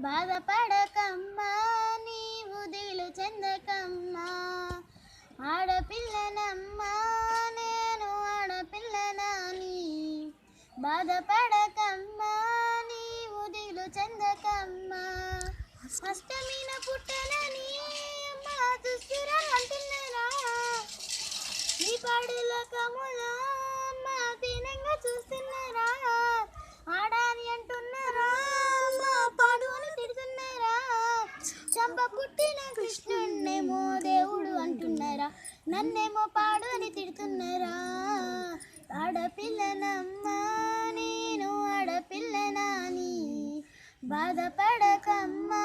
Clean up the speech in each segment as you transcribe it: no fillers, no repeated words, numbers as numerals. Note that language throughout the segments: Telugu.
బాధపడకమ్మా నీవు దిగులు చెందకమ్మా, ఆడపిల్లనమ్మా నేను ఆడపిల్లనాని. బాధపడకమ్మా నీవు దిగులు చెందకమ్మా, అష్టమిన పుట్టనని అమ్మా దుస్తురా అంటున్నారా, ఈ పాడుల కములా అమ్మా దీనంగా చూస్తున్నారా, ఆడాని అంటున్నారా అమ్మా పాడుని తిడుతున్నారా, చంప పుట్టిన కృష్ణున్నేమో దేవుడు అంటున్నారా, నన్నేమో పాడు అని తిడుతున్నారా. ఆడపిల్లనమ్మా నేను ఆడపిల్లనాని, బాధపడకమ్మా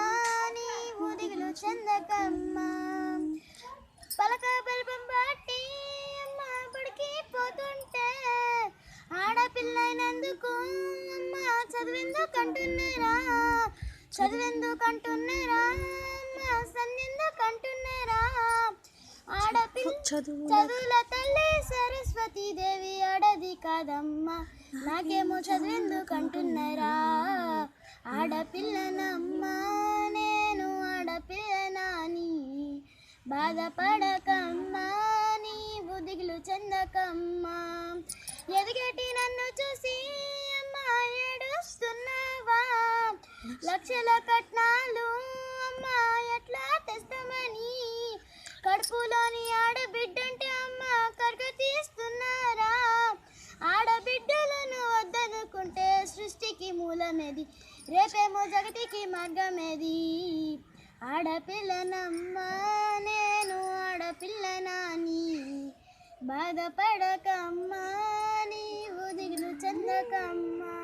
నీవు దిగులు చెందకమ్మా, పలక బల్బం బట్టి అమ్మా బడికి పోతుంటే ఆడపిల్లైనందుకు అమ్మా చదువెందుకంటున్నారా, చదువెందుకంటున్నారా అమ్మా సన్నెందుకంటున్నారా, చదువుల తల్లి సరస్వతీదేవి ఆడది కాదమ్మా, నాకేమో చదువెందుకంటున్నారా. ఆడపిల్లనమ్మా నేను ఆడపిల్లనాని, బాధపడకమ్మా నీవు దిగులు చెందకమ్మా, ఎదిగేటి నన్ను చూసి అమ్మా ఏడుస్తున్నావా, లక్షల కట్నాలు అమ్మా ఎట్లా తెస్తామని, కడుపులోని ఆడబిడ్డంటే అమ్మా కరుగు తీస్తున్నారా, ఆడబిడ్డలను వద్దనుకుంటే సృష్టికి మూలమేది, రేపేమో జగతికి మార్గమేది. ఆడపిల్లనమ్మా నేను ఆడపిల్లనాని, బాధపడకమ్మా నీవు దిగులు చెందకమ్మా.